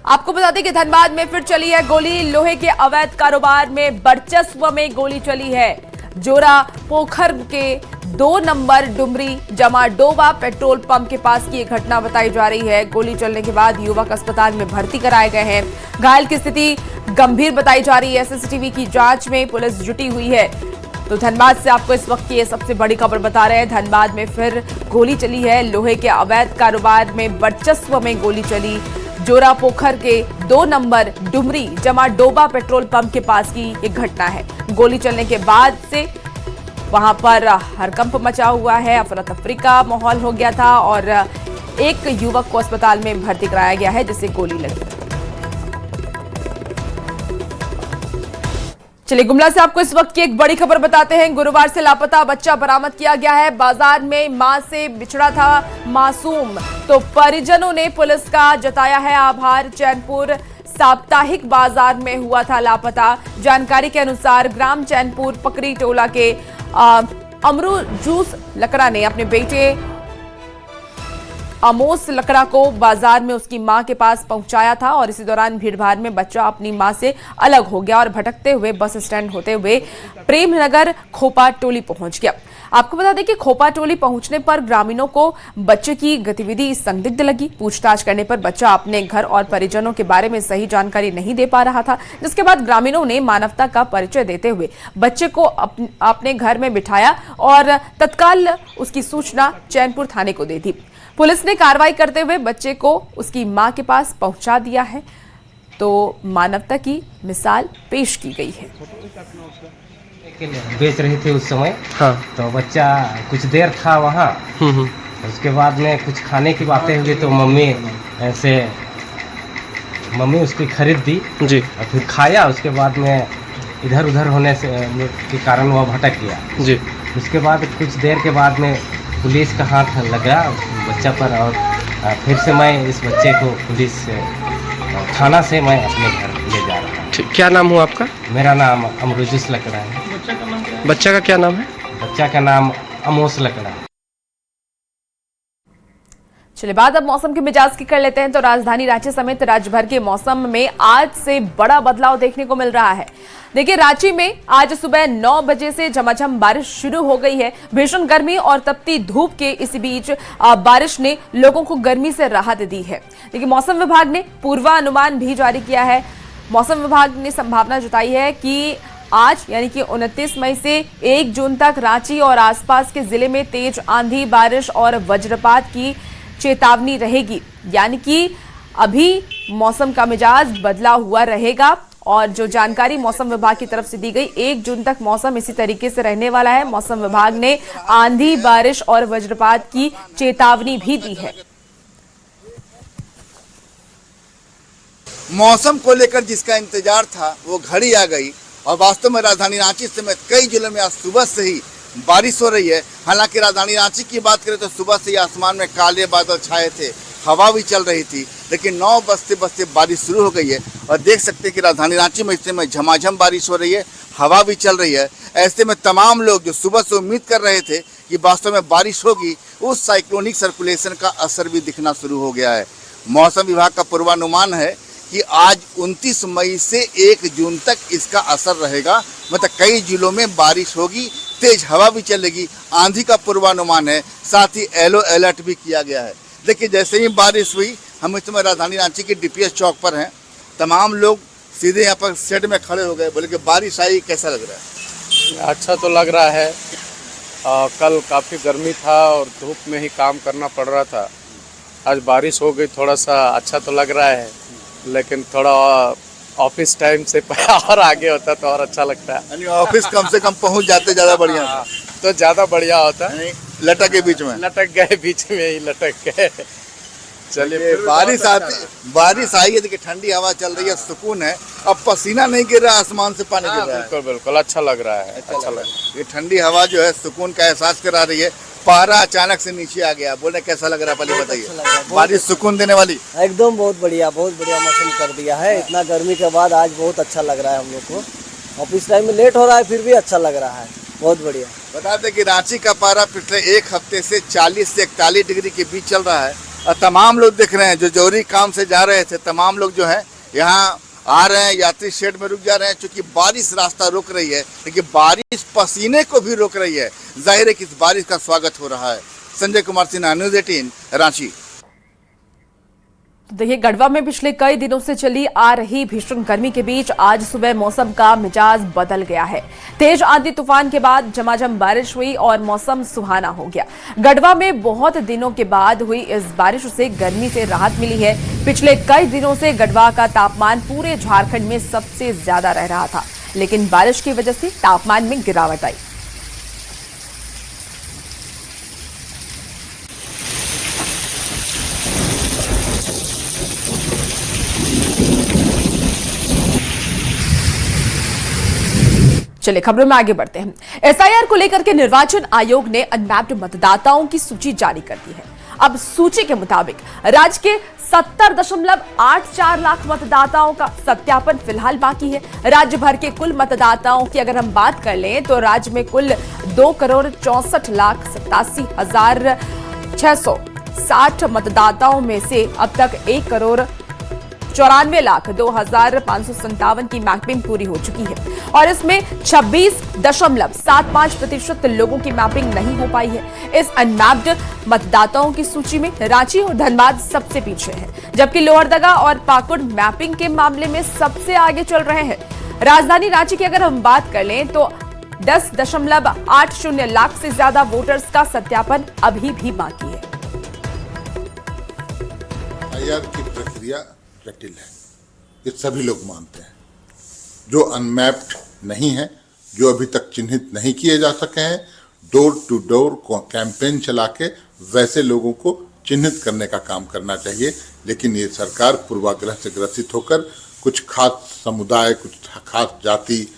आपको बता दें कि धनबाद में फिर चली है गोली। लोहे के अवैध कारोबार में वर्चस्व में गोली चली है। जोरा पोखर के 2 नंबर डुमरी जमा डोबा पेट्रोल पंप के पास की यह घटना बताई जा रही है। गोली चलने के बाद युवक अस्पताल में भर्ती कराए गए हैं। घायल की स्थिति गंभीर बताई जा रही है। सीसीटीवी की जांच में पुलिस जुटी हुई है। तो धनबाद से आपको इस वक्त की ये सबसे बड़ी खबर बता रहे हैं। धनबाद में फिर गोली चली है। लोहे के अवैध कारोबार में वर्चस्व में गोली चली। जोरा पोखर के 2 नंबर डुमरी जमा डोबा पेट्रोल पंप के पास की एक घटना है। गोली चलने के बाद से वहां पर हड़कंप मचा हुआ है। अफरा तफरी का माहौल हो गया था और एक युवक को अस्पताल में भर्ती कराया गया है जिसे गोली लगी। चलिए गुमला से आपको इस वक्त की एक बड़ी खबर बताते हैं। गुरुवार से लापता बच्चा बरामद किया गया है। बाजार में मां से बिछड़ा था मासूम, तो परिजनों ने पुलिस का जताया है आभार। चैनपुर साप्ताहिक बाजार में हुआ था लापता। जानकारी के अनुसार ग्राम चैनपुर पकरी टोला के अमरू जूस लकड़ा ने अपने बेटे अमोस लकड़ा को बाजार में उसकी मां के पास पहुंचाया था और इसी दौरान भीड़भाड़ में बच्चा अपनी मां से अलग हो गया और भटकते हुए बस स्टैंड होते हुए प्रेमनगर खोपा टोली पहुंच गया। आपको बता दें कि खोपा टोली पहुंचने पर ग्रामीणों को बच्चे की गतिविधि संदिग्ध लगी। पूछताछ करने पर बच्चा अपने घर और परिजनों के बारे में सही जानकारी नहीं दे पा रहा था, जिसके बाद ग्रामीणों ने मानवता का परिचय देते हुए बच्चे को अपने घर में बिठाया और तत्काल उसकी सूचना चैनपुर थाने को दे दी। पुलिस ने कार्रवाई करते हुए बच्चे को उसकी मां के पास पहुंचा दिया है। तो मानवता की मिसाल पेश की गई है। बेच रही थी उस समय। हाँ। तो बच्चा कुछ देर था वहाँ। उसके बाद में कुछ खाने की बातें हुई तो मम्मी उसकी खरीद दी जी। और फिर खाया। उसके बाद में इधर उधर होने से के कारण वह भटक गया जी। उसके बाद कुछ देर के बाद में पुलिस का हाथ लगा बच्चा पर और फिर से मैं इस बच्चे को पुलिस थाना से मैं अपने घर ले जा रहा हूँ। क्या नाम हुआ आपका? मेरा नाम अमरुजुस लकड़ा है। बच्चा का क्या नाम है? बच्चा का नाम अमोस लकड़ा है। चलिए बात अब मौसम के मिजाज की कर लेते हैं। तो राजधानी रांची समेत राज्य भर के मौसम में आज से बड़ा बदलाव देखने को मिल रहा है। देखिए रांची में आज सुबह 9 बजे से झमाझम बारिश शुरू हो गई है। भीषण गर्मी और तपती धूप के इसी बीच बारिश ने लोगों को गर्मी से राहत दी है। देखिए मौसम विभाग ने पूर्वानुमान भी जारी किया है। मौसम विभाग ने संभावना जताई है कि आज यानी कि 29 मई से 1 जून तक रांची और आसपास के जिले में तेज आंधी, बारिश और वज्रपात की चेतावनी रहेगी। यानी कि अभी मौसम का मिजाज बदला हुआ रहेगा और जो जानकारी मौसम विभाग की तरफ से दी गई 1 जून तक मौसम इसी तरीके से रहने वाला है। मौसम विभाग ने आंधी, बारिश और वज्रपात की चेतावनी भी दी है। मौसम को लेकर जिसका इंतजार था वो घड़ी आ गई और वास्तव में राजधानी रांची समेत कई जिलों में आज सुबह से ही बारिश हो रही है। हालांकि राजधानी रांची की बात करें तो सुबह से ही आसमान में काले बादल छाए थे, हवा भी चल रही थी, लेकिन 9 बजते बजते बारिश शुरू हो गई है और देख सकते हैं कि राजधानी रांची में इस समय झमाझम बारिश हो रही है, हवा भी चल रही है। ऐसे में तमाम लोग जो सुबह से उम्मीद कर रहे थे कि वास्तव में बारिश होगी, उस साइक्लोनिक सर्कुलेशन का असर भी दिखना शुरू हो गया है। मौसम विभाग का पूर्वानुमान है कि आज 29 मई से 1 जून तक इसका असर रहेगा। मतलब कई जिलों में बारिश होगी, तेज हवा भी चलेगी, आंधी का पूर्वानुमान है, साथ ही येलो अलर्ट भी किया गया है। देखिए जैसे ही बारिश हुई, हम इस समय राजधानी रांची के डीपीएस चौक पर हैं। तमाम लोग सीधे यहाँ पर शेड में खड़े हो गए, बोले कि बारिश आई, कैसा लग रहा है? अच्छा तो लग रहा है। कल काफ़ी गर्मी था और धूप में ही काम करना पड़ रहा था। आज बारिश हो गई, थोड़ा सा अच्छा तो लग रहा है, लेकिन थोड़ा ऑफिस टाइम से और आगे होता तो और अच्छा लगता है। यानी ऑफिस कम से कम पहुंच जाते ज़्यादा बढ़िया था। तो ज़्यादा बढ़िया होता है। लटक के बीच में लटक गए, बीच में ही लटक गए। चलिए बारिश आई है, देखिए ठंडी हवा चल रही है, सुकून है। अब पसीना नहीं गिर रहा, आसमान से पानी गिर रहा है। बिल्कुल बिल्कुल अच्छा लग रहा है। अच्छा लग रहा है। ये ठंडी हवा जो है सुकून का एहसास करा रही है। पारा अचानक से नीचे आ गया, बोले कैसा लग रहा है? पहले बताइए। बारिश सुकून देने वाली एकदम बहुत बढ़िया मौसम कर दिया है। इतना गर्मी के बाद आज बहुत अच्छा लग रहा है। हम लोग को ऑफिस टाइम में लेट हो रहा है, फिर भी अच्छा लग रहा है, बहुत बढ़िया। बता दें कि रांची का पारा पिछले 1 हफ्ते से 40 से 41 डिग्री के बीच चल रहा है। तमाम लोग देख रहे हैं जो जरूरी काम से जा रहे थे, तमाम लोग जो हैं यहाँ आ रहे हैं, यात्री शेड में रुक जा रहे हैं। क्योंकि बारिश रास्ता रोक रही है, लेकिन बारिश पसीने को भी रोक रही है। जाहिर है कि इस बारिश का स्वागत हो रहा है। संजय कुमार सिन्हा, न्यूज़ 18, रांची। देखिए, गढ़वा में पिछले कई दिनों से चली आ रही भीषण गर्मी के बीच आज सुबह मौसम का मिजाज बदल गया है। तेज आंधी तूफान के बाद झमाझम बारिश हुई और मौसम सुहाना हो गया। गढ़वा में बहुत दिनों के बाद हुई इस बारिश से गर्मी से राहत मिली है। पिछले कई दिनों से गढ़वा का तापमान पूरे झारखंड में सबसे ज्यादा रह रहा था, लेकिन बारिश की वजह से तापमान में गिरावट आई। चलिए खबरों में आगे बढ़ते हैं। एसआईआर को लेकर के निर्वाचन आयोग ने अनमैप्ड मतदाताओं की सूची जारी कर दी है। अब सूची के मुताबिक राज्य के 70.84 लाख मतदाताओं का सत्यापन फिलहाल बाकी है। राज्य भर के कुल मतदाताओं की अगर हम बात कर लें तो राज्य में कुल 2,64,87,660 मतदाताओं में से अब तक 1,94,02,557 की मैपिंग पूरी हो चुकी है और इसमें 26.75% लोगों की मैपिंग नहीं हो पाई है। इस अनमैप्ड मतदाताओं की सूची में रांची और धनबाद सबसे पीछे है, जबकि लोहरदगा और पाकुड़ मैपिंग के मामले में सबसे आगे चल रहे हैं। राजधानी रांची की अगर हम बात कर लें तो 10.80 लाख से ज्यादा वोटर्स का सत्यापन अभी भी बाकी है। एसआईआर की प्रक्रिया जटिल है, ये सभी लोग मानते हैं। जो अनमैप्ड नहीं है, जो अभी तक चिन्हित नहीं किए जा सके हैं, डोर टू डोर कैंपेन चला के वैसे लोगों को चिन्हित करने का काम करना चाहिए। लेकिन ये सरकार पूर्वाग्रह से ग्रसित होकर कुछ खास समुदाय, कुछ खास जाति,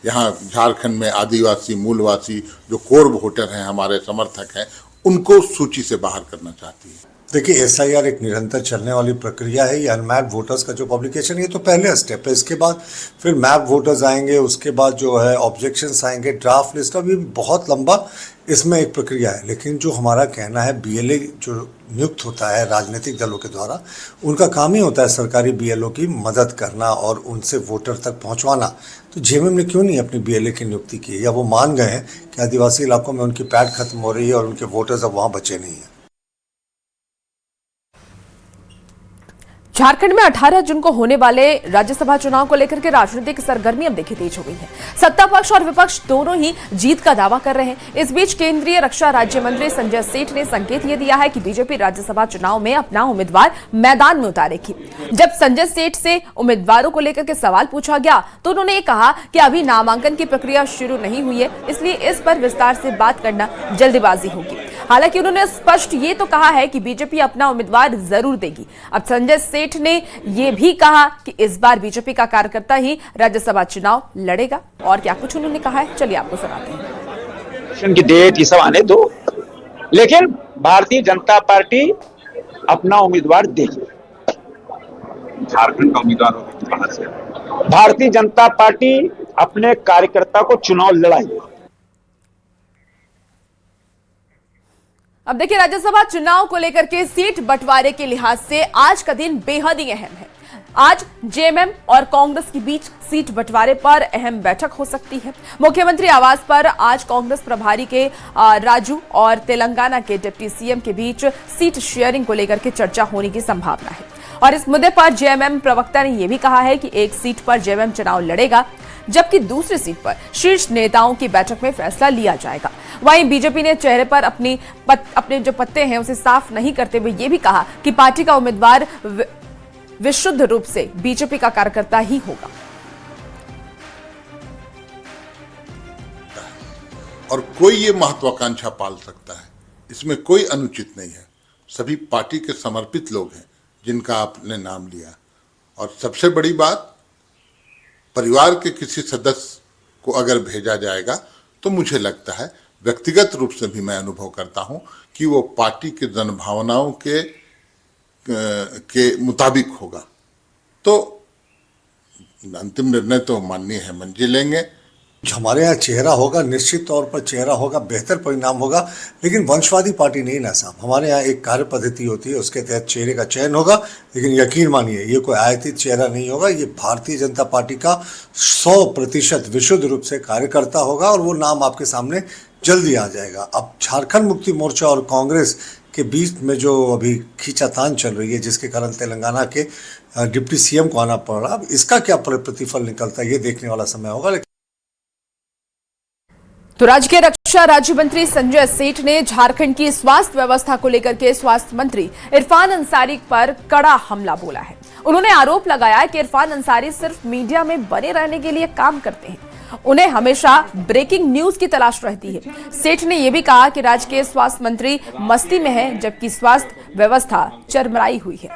यहाँ झारखंड में आदिवासी मूलवासी जो कोर वोटर हैं, हमारे समर्थक हैं, उनको सूची से बाहर करना चाहती है। देखिए, एसआईआर एक निरंतर चलने वाली प्रक्रिया है। ये अनमैप्ड वोटर्स का जो पब्लिकेशन, ये तो पहले स्टेप है। इसके बाद फिर मैप वोटर्स आएंगे, उसके बाद जो है ऑब्जेक्शंस आएंगे, ड्राफ्ट लिस्ट, अभी बहुत लंबा इसमें एक प्रक्रिया है। लेकिन जो हमारा कहना है, बीएलए जो नियुक्त होता है राजनीतिक दलों के द्वारा, उनका काम ही होता है सरकारी बीएलओ की मदद करना और उनसे वोटर तक पहुंचवाना। तो जेएमएम ने क्यों नहीं अपनी बीएलए की नियुक्ति की, या वो मान गए हैं कि आदिवासी इलाकों में उनकी पैठ खत्म हो रही है और उनके वोटर्स अब वहाँ बचे नहीं हैं। झारखंड में 18 जून को होने वाले राज्यसभा चुनाव को लेकर के राजनीतिक सरगर्मी अब देखिए तेज हो गई है। सत्ता पक्ष और विपक्ष दोनों ही जीत का दावा कर रहे हैं। इस बीच केंद्रीय रक्षा राज्य मंत्री संजय सेठ ने संकेत ये दिया है कि बीजेपी राज्यसभा चुनाव में अपना उम्मीदवार मैदान में उतारेगी। जब संजय सेठ से उम्मीदवारों को लेकर के सवाल पूछा गया तो उन्होंने कहा कि अभी नामांकन की प्रक्रिया शुरू नहीं हुई है, इसलिए इस पर विस्तार से बात करना जल्दबाजी होगी। हालांकि उन्होंने स्पष्ट ये तो कहा है कि बीजेपी अपना उम्मीदवार जरूर देगी। अब संजय सेठ ने यह भी कहा कि इस बार बीजेपी का कार्यकर्ता ही राज्यसभा चुनाव लड़ेगा। और क्या कुछ उन्होंने कहा है, चलिए आपको सुनाते हैं। की डेट ये सब आने दो, लेकिन भारतीय जनता पार्टी अपना उम्मीदवार देगी। झारखंड का उम्मीदवार बाहर से भारतीय जनता पार्टी अपने कार्यकर्ता को चुनाव लड़ाएगी। अब देखिए, राज्यसभा चुनाव को लेकर के सीट बंटवारे के लिहाज से आज का दिन बेहद ही अहम है। आज जेएमएम और कांग्रेस के बीच सीट बंटवारे पर अहम बैठक हो सकती है। मुख्यमंत्री आवास पर आज कांग्रेस प्रभारी के राजू और तेलंगाना के डिप्टी सीएम के बीच सीट शेयरिंग को लेकर के चर्चा होने की संभावना है। और इस मुद्दे पर जेएमएम प्रवक्ता ने यह भी कहा है कि एक सीट पर जेएमएम चुनाव लड़ेगा, जबकि दूसरी सीट पर शीर्ष नेताओं की बैठक में फैसला लिया जाएगा। वहीं बीजेपी ने चेहरे पर अपने जो पत्ते हैं उसे साफ नहीं करते हुए यह भी कहा कि पार्टी का उम्मीदवार विशुद्ध रूप से बीजेपी का कार्यकर्ता ही होगा। और कोई ये महत्वाकांक्षा पाल सकता है, इसमें कोई अनुचित नहीं है। सभी पार्टी के समर्पित लोग हैं जिनका आपने नाम लिया। और सबसे बड़ी बात, परिवार के किसी सदस्य को अगर भेजा जाएगा तो मुझे लगता है, व्यक्तिगत रूप से भी मैं अनुभव करता हूं कि वो पार्टी के जनभावनाओं के मुताबिक होगा। तो अंतिम निर्णय तो माननीय हेमंत जी लेंगे, जो हमारे यहाँ चेहरा होगा, निश्चित तौर पर चेहरा होगा, बेहतर परिणाम होगा, लेकिन वंशवादी पार्टी नहीं ना साहब। हमारे यहाँ एक कार्य पद्धति होती है, उसके तहत चेहरे का चयन होगा, लेकिन यकीन मानिए ये कोई आयातित चेहरा नहीं होगा। ये भारतीय जनता पार्टी का 100% विशुद्ध रूप से कार्यकर्ता होगा और वो नाम आपके सामने जल्दी आ जाएगा। अब झारखंड मुक्ति मोर्चा और कांग्रेस के बीच में जो अभी खींचातान चल रही है, जिसके कारण तेलंगाना के डिप्टी सीएम को आना पड़ रहा, अब इसका क्या प्रतिफल निकलता है ये देखने वाला समय होगा। तो राज्य के रक्षा राज्य मंत्री संजय सेठ ने झारखंड की स्वास्थ्य व्यवस्था को लेकर के स्वास्थ्य मंत्री इरफान अंसारी पर कड़ा हमला बोला है। उन्होंने आरोप लगाया कि इरफान अंसारी सिर्फ मीडिया में बने रहने के लिए काम करते हैं, उन्हें हमेशा ब्रेकिंग न्यूज की तलाश रहती है। सेठ ने यह भी कहा कि राज्य के स्वास्थ्य मंत्री मस्ती में है, जबकि स्वास्थ्य व्यवस्था चरमराई हुई है।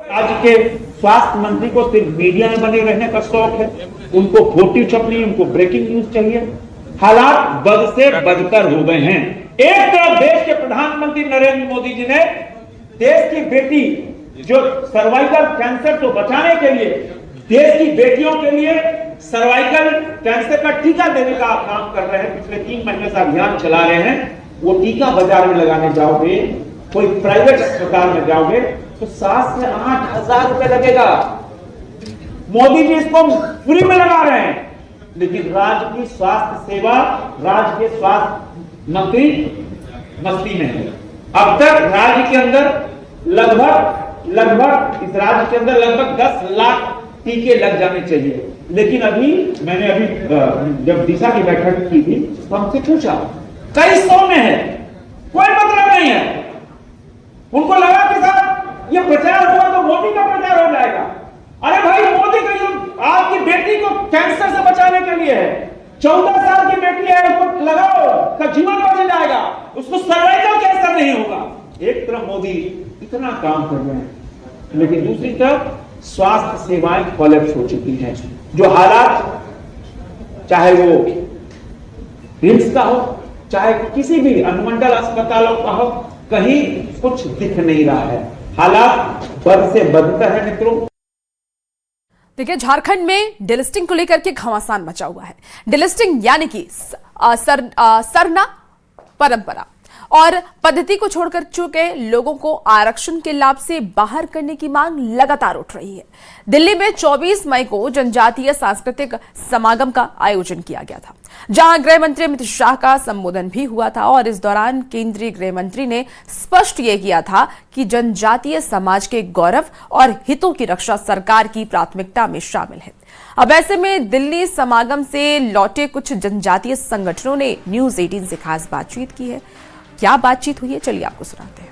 राज्य के स्वास्थ्य मंत्री को सिर्फ मीडिया में बने रहने का शौक है, उनको फोटो छपनी, उनको ब्रेकिंग न्यूज चाहिए। हालात बद से बदतर हो गए हैं। एक तरफ देश के प्रधानमंत्री नरेंद्र मोदी जी ने देश की बेटी जो सर्वाइकल कैंसर को बचाने के लिए देश की बेटियों के लिए सर्वाइकल कैंसर का टीका देने का काम कर रहे हैं, पिछले 3 महीने से अभियान चला रहे हैं। वो टीका बाजार में लगाने जाओगे, कोई प्राइवेट अस्पताल में जाओगे तो 7 से 8 हजार रुपए लगेगा। मोदी जी इसको फ्री में लगा रहे हैं, लेकिन राज्य की स्वास्थ्य सेवा, राज्य के स्वास्थ्य मंत्री मस्ती में है। अब तक राज्य के अंदर लगभग इस राज्य के अंदर लगभग 10 लाख टीके लग जाने चाहिए, लेकिन मैंने जब दिशा की बैठक की थी तो हमसे पूछा कई 100 में है, कोई मतलब नहीं है। उनको लगा कि साहब ये प्रचार हुआ तो मोदी का प्रचार हो जाएगा। अरे भाई, मोदी का आपकी बेटी को कैंसर से बचाने के लिए है, 14 साल की बेटी है, उसको लगाओ का जीवन बच जाएगा, उसको सर्वाइकल कैंसर नहीं होगा। एक तरफ मोदी इतना काम कर रहे हैं, लेकिन दूसरी तरफ स्वास्थ्य सेवाएं कोलैप्स हो चुकी हैं। जो हालात, चाहे वो रिम्स का हो, चाहे किसी भी अनुमंडल अस्पतालों का हो, कहीं कुछ दिख नहीं रहा है। हालात बद से बदतर है मित्रों। देखिए, झारखंड में डिलिस्टिंग को लेकर के घमासान मचा हुआ है। डिलिस्टिंग यानी कि सरना परंपरा और पद्धति को छोड़कर चुके लोगों को आरक्षण के लाभ से बाहर करने की मांग लगातार उठ रही है। दिल्ली में 24 मई को जनजातीय सांस्कृतिक समागम का आयोजन किया गया था, जहां गृह मंत्री अमित शाह का संबोधन भी हुआ था और इस दौरान केंद्रीय गृह मंत्री ने स्पष्ट यह किया था कि जनजातीय समाज के गौरव और हितों की रक्षा सरकार की प्राथमिकता में शामिल है। अब ऐसे में दिल्ली समागम से लौटे कुछ जनजातीय संगठनों ने न्यूज 18 से खास बातचीत की है। क्या बातचीत हुई है, चलिए आपको सुनाते हैं।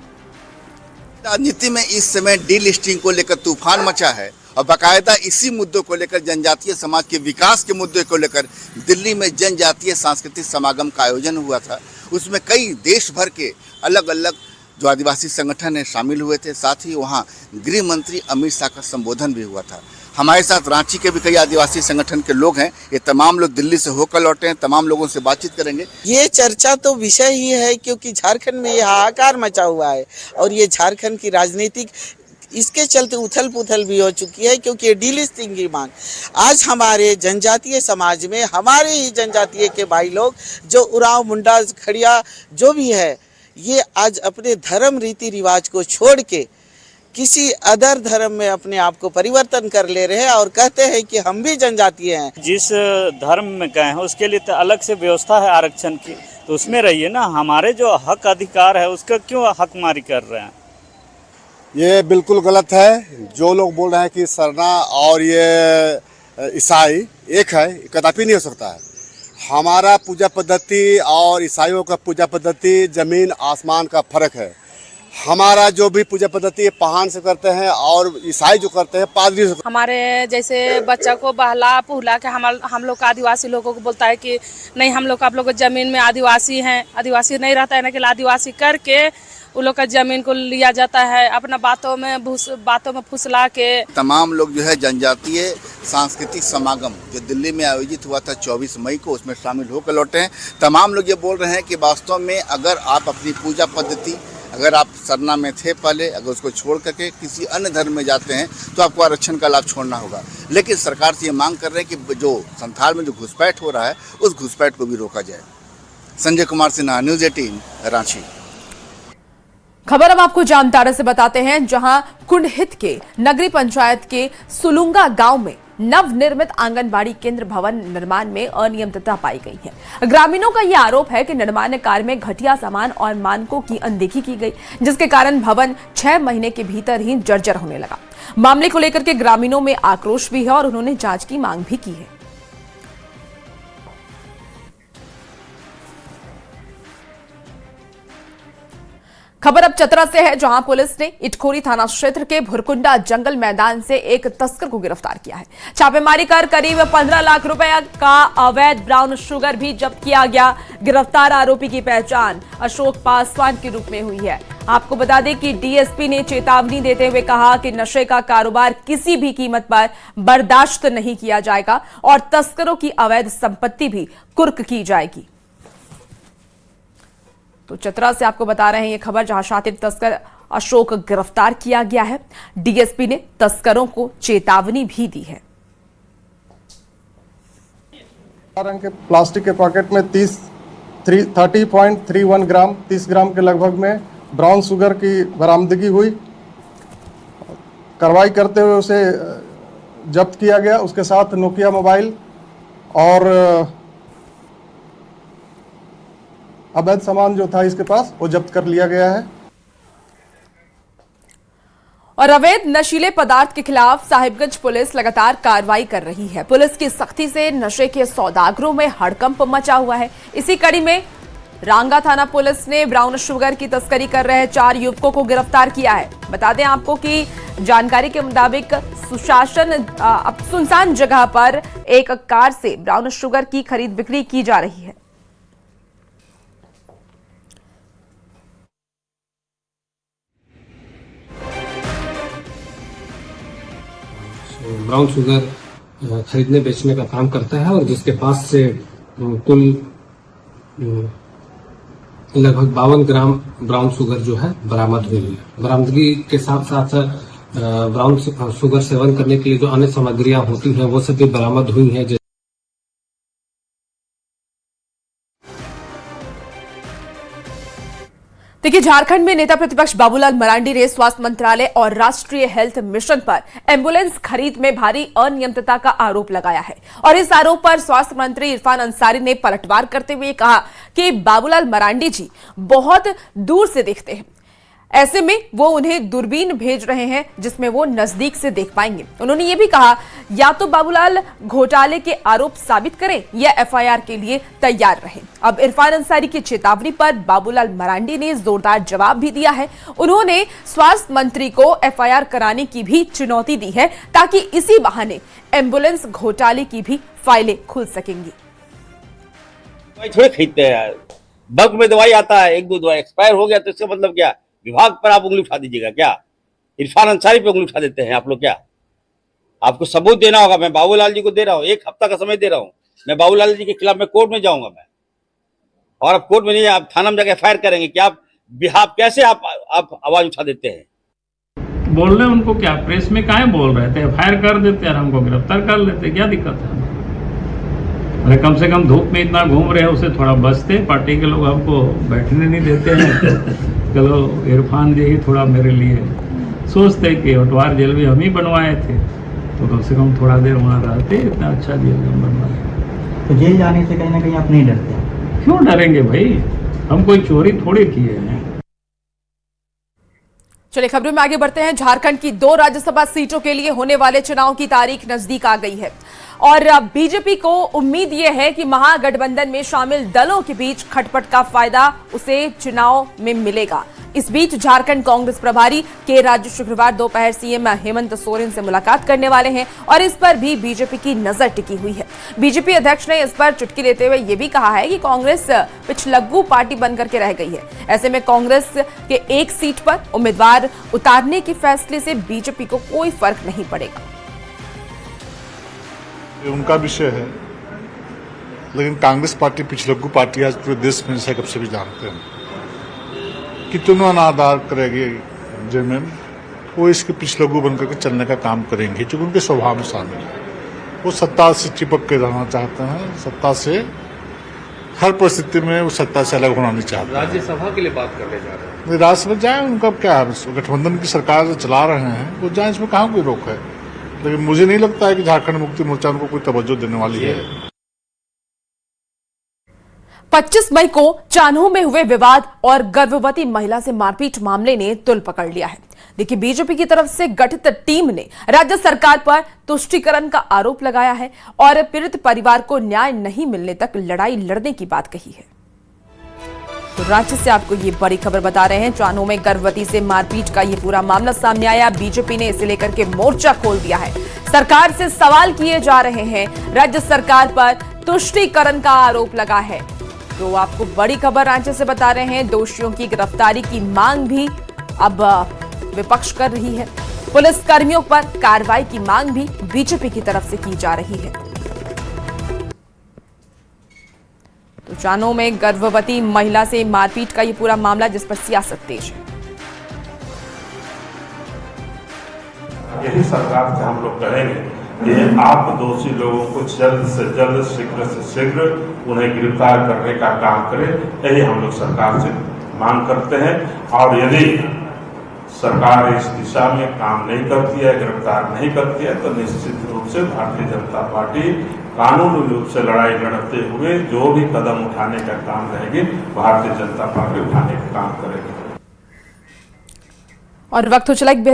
राजनीति में इस समय डीलिस्टिंग को लेकर तूफान मचा है और बाकायदा इसी मुद्दों को लेकर, जनजातीय समाज के विकास के मुद्दे को लेकर दिल्ली में जनजातीय सांस्कृतिक समागम का आयोजन हुआ था। उसमें कई देश भर के अलग अलग जो आदिवासी संगठन है शामिल हुए थे। साथ ही वहाँ गृह मंत्री अमित शाह का संबोधन भी हुआ था। हमारे साथ रांची के भी कई आदिवासी संगठन के लोग हैं। ये तमाम लोग दिल्ली से होकर लौटे हैं, तमाम लोगों से बातचीत करेंगे। ये चर्चा तो विषय ही है, क्योंकि झारखंड में यह हाहाकार मचा हुआ है और ये झारखंड की राजनीतिक इसके चलते उथल पुथल भी हो चुकी है, क्योंकि डीलिस्टिंग की मांग आज हमारे जनजातीय समाज में, हमारे ही जनजातीय के भाई लोग जो उरांव, मुंडा, खड़िया जो भी है, ये आज अपने धर्म रीति रिवाज को छोड़ के किसी अदर धर्म में अपने आप को परिवर्तन कर ले रहे हैं और कहते हैं कि हम भी जनजातीय हैं। जिस धर्म में गए हैं उसके लिए तो अलग से व्यवस्था है आरक्षण की, तो उसमें रहिए ना। हमारे जो हक अधिकार है उसका क्यों हकमारी कर रहे हैं? ये बिल्कुल गलत है। जो लोग बोल रहे हैं कि सरना और ये ईसाई एक है, कदापि नहीं हो सकता है। हमारा पूजा पद्धति और ईसाइयों का पूजा पद्धति जमीन आसमान का फर्क है। हमारा जो भी पूजा पद्धति पहान से करते हैं और ईसाई जो करते हैं पादरी से। हमारे जैसे बच्चा को बहला पुहला के हम लोग का आदिवासी लोगों को बोलता है कि नहीं, हम लोग आप लोग जमीन में आदिवासी हैं, आदिवासी नहीं रहता है ना, कि आदिवासी करके उन लोग का जमीन को लिया जाता है, अपना बातों में फुसला के। तमाम लोग जो है जनजातीय सांस्कृतिक समागम जो दिल्ली में आयोजित हुआ था 24 मई को, उसमें शामिल होकर लौटे हैं। तमाम लोग ये बोल रहे हैं कि वास्तव में अगर आप अपनी पूजा पद्धति, अगर आप सरना में थे पहले, अगर उसको छोड़ करके किसी अन्य धर्म में जाते हैं तो आपको आरक्षण का लाभ छोड़ना होगा। लेकिन सरकार से ये मांग कर रहे हैं कि जो संथाल में जो घुसपैठ हो रहा है उस घुसपैठ को भी रोका जाए। संजय कुमार सिन्हा, न्यूज़ 18, रांची। खबर अब आपको जामताड़ा से बताते हैं, जहां कुंडहित के नगरी पंचायत के सुलुंगा गांव में नवनिर्मित आंगनबाड़ी केंद्र भवन निर्माण में अनियमितता पाई गई है। ग्रामीणों का यह आरोप है कि निर्माण कार्य में घटिया सामान और मानकों की अनदेखी की गई, जिसके कारण भवन 6 महीने के भीतर ही जर्जर होने लगा। मामले को लेकर के ग्रामीणों में आक्रोश भी है और उन्होंने जांच की मांग भी की है। खबर अब चतरा से है, जहां पुलिस ने इटखोरी थाना क्षेत्र के भुरकुंडा जंगल मैदान से एक तस्कर को गिरफ्तार किया है। छापेमारी कर करीब 15 लाख रुपए का अवैध ब्राउन शुगर भी जब्त किया गया। गिरफ्तार आरोपी की पहचान अशोक पासवान के रूप में हुई है। आपको बता दें कि डीएसपी ने चेतावनी देते हुए कहा कि नशे का कारोबार किसी भी कीमत पर बर्दाश्त नहीं किया जाएगा और तस्करों की अवैध संपत्ति भी कुर्क की जाएगी। तो चतरा से आपको बता रहे हैं ये खबर, जहां शातिर तस्कर अशोक गिरफ्तार किया गया है। डीएसपी ने तस्करों को चेतावनी भी दी है। रंग के प्लास्टिक के पॉकेट में 30.31 ग्राम 30 ग्राम के लगभग में ब्राउन शुगर की बरामदगी हुई। कार्रवाई करते हुए उसे जब्त किया गया। उसके साथ नोकिया मोबाइल और अवैध सामान जो था इसके पास वो जब्त कर लिया गया है। और अवैध नशीले पदार्थ के खिलाफ साहिबगंज पुलिस लगातार कार्रवाई कर रही है। पुलिस की सख्ती से नशे के सौदागरों में हड़कंप मचा हुआ है। इसी कड़ी में रांगा थाना पुलिस ने ब्राउन शुगर की तस्करी कर रहे 4 युवकों को गिरफ्तार किया है। बता दें आपको कि जानकारी के मुताबिक सुनसान जगह पर एक कार से ब्राउन शुगर की खरीद बिक्री की जा रही है। ब्राउन शुगर खरीदने बेचने का काम करता है और जिसके पास से कुल लगभग 52 ग्राम ब्राउन शुगर जो है बरामद हुई है। बरामदगी के साथ साथ ब्राउन शुगर सेवन करने के लिए जो अन्य सामग्रियां होती हैं वो सभी बरामद हुई हैं। देखिए, झारखंड में नेता प्रतिपक्ष बाबूलाल मरांडी ने स्वास्थ्य मंत्रालय और राष्ट्रीय हेल्थ मिशन पर एम्बुलेंस खरीद में भारी अनियमितता का आरोप लगाया है और इस आरोप पर स्वास्थ्य मंत्री इरफान अंसारी ने पलटवार करते हुए कहा कि बाबूलाल मरांडी जी बहुत दूर से देखते हैं, ऐसे में वो उन्हें दूरबीन भेज रहे हैं जिसमें वो नजदीक से देख पाएंगे। उन्होंने ये भी कहा, या तो बाबूलाल घोटाले के आरोप साबित करें या एफआईआर के लिए तैयार रहें। अब इरफान अंसारी की चेतावनी पर बाबूलाल मरांडी ने जोरदार जवाब भी दिया है। उन्होंने स्वास्थ्य मंत्री को एफआईआर कराने की भी चुनौती दी है ताकि इसी बहाने एम्बुलेंस घोटाले की भी फाइलें खुल सकेंगी। थोड़े खरीदते हैं, बल्क में दवाई आता है, 1-2 दवाई एक्सपायर हो गया तो इसका मतलब क्या? विभाग पर आप उंगली उठा दीजिएगा क्या? इरफान अंसारी पे उंगली उठा देते हैं आप लोग क्या? आपको सबूत देना होगा। मैं बाबूलाल जी को दे रहा हूँ, 1 हफ्ता का समय दे रहा हूँ। मैं बाबूलाल जी के खिलाफ मैं कोर्ट में जाऊंगा मैं, और आप कोर्ट में नहीं, आप थाना में जाकर एफआईआर करेंगे कि आप बिहार कैसे आप आवाज उठा देते हैं। बोल रहे उनको क्या, प्रेस में काहे बोल रहे थे? एफआईआर कर देते और हमको गिरफ्तार कर लेते, क्या दिक्कत है? अरे कम से कम धूप में इतना घूम रहे हैं, उसे थोड़ा बचते। पार्टी के लोग हमको बैठने नहीं देते हैं। चलो इरफान जी ही थोड़ा मेरे लिए सोचते कि होटवार जेल भी हम ही बनवाए थे, तो कम से कम थोड़ा देर वहाँ रहते। इतना अच्छा जेल हम बनवाए, तो जेल जाने से कहीं ना कहीं आप नहीं डरते? क्यों डरेंगे भाई, हम कोई चोरी थोड़ी किए हैं। चलिए खबरों में आगे बढ़ते हैं। झारखंड की 2 राज्यसभा सीटों के लिए होने वाले चुनाव की तारीख नजदीक आ गई है और बीजेपी को उम्मीद यह है कि महागठबंधन में शामिल दलों के बीच खटपट का फायदा उसे चुनाव में मिलेगा। इस बीच झारखंड कांग्रेस प्रभारी के राज्य शुक्रवार दोपहर सीएम हेमंत सोरेन से मुलाकात करने वाले हैं और इस पर भी बीजेपी की नजर टिकी हुई है। बीजेपी अध्यक्ष ने इस पर चुटकी लेते हुए यह भी कहा है कि कांग्रेस पिछलग्गू पार्टी बनकर के रह गई है। ऐसे में कांग्रेस के 1 सीट पर उम्मीदवार उतारने के फैसले से बीजेपी को कोई फर्क नहीं पड़ेगा। ये उनका विषय है, लेकिन कांग्रेस पार्टी पिछलग्गू पार्टी आज पूरे देश में कब से भी जानते हैं कितना अनादर करेगी जेएमएम, वो इसके पिछलगू बन करके चलने का काम करेंगे, क्योंकि उनके स्वभाव में शामिल है। वो सत्ता से चिपक के रहना चाहते हैं, सत्ता से हर परिस्थिति में वो सत्ता से अलग होना नहीं चाहते। राज्यसभा के लिए बात करने जा रहे हैं। राज्यसभा जाए, उनका क्या है, गठबंधन की सरकार जो चला रहे हैं वो जाए, इसमें कहाँ कोई रोक है। लेकिन मुझे नहीं लगता है कि झारखंड मुक्ति मोर्चा उनको कोई तवज्जो देने वाली है। 25 मई को चान्हो में हुए विवाद और गर्भवती महिला से मारपीट मामले ने तुल पकड़ लिया है। देखिए, बीजेपी की तरफ से गठित टीम ने राज्य सरकार पर तुष्टीकरण का आरोप लगाया है और पीड़ित परिवार को न्याय नहीं मिलने तक लड़ाई लड़ने की बात कही है। तो राज्य से आपको ये बड़ी खबर बता रहे हैं। चान्हो में गर्भवती से मारपीट का ये पूरा मामला सामने आया। बीजेपी ने इसे लेकर के मोर्चा खोल दिया है। सरकार से सवाल किए जा रहे हैं। राज्य सरकार पर तुष्टीकरण का आरोप लगा है। तो आपको बड़ी खबर राज्य से बता रहे हैं। दोषियों की गिरफ्तारी की मांग भी अब विपक्ष कर रही है। पुलिस कर्मियों पर कार्रवाई की मांग भी बीजेपी की तरफ से की जा रही है। तो चान्हो में गर्भवती महिला से मारपीट का ये पूरा मामला, जिस पर सियासत तेज है। यही सरकार से हम लोग कहेंगे कि आप दोषी लोगों को जल्द से जल्द, शीघ्र से शीघ्र उन्हें गिरफ्तार करने का काम करें। यही हम लोग सरकार से मांग करते हैं। और यदि सरकार इस दिशा में काम नहीं करती है, गिरफ्तार नहीं करती है, तो निश्चित रूप से भारतीय जनता पार्टी कानूनी रूप से लड़ाई लड़ते हुए जो भी कदम उठाने का काम रहेगी, भारतीय जनता पार्टी उठाने का काम करेगी। और वक्त हो चला एक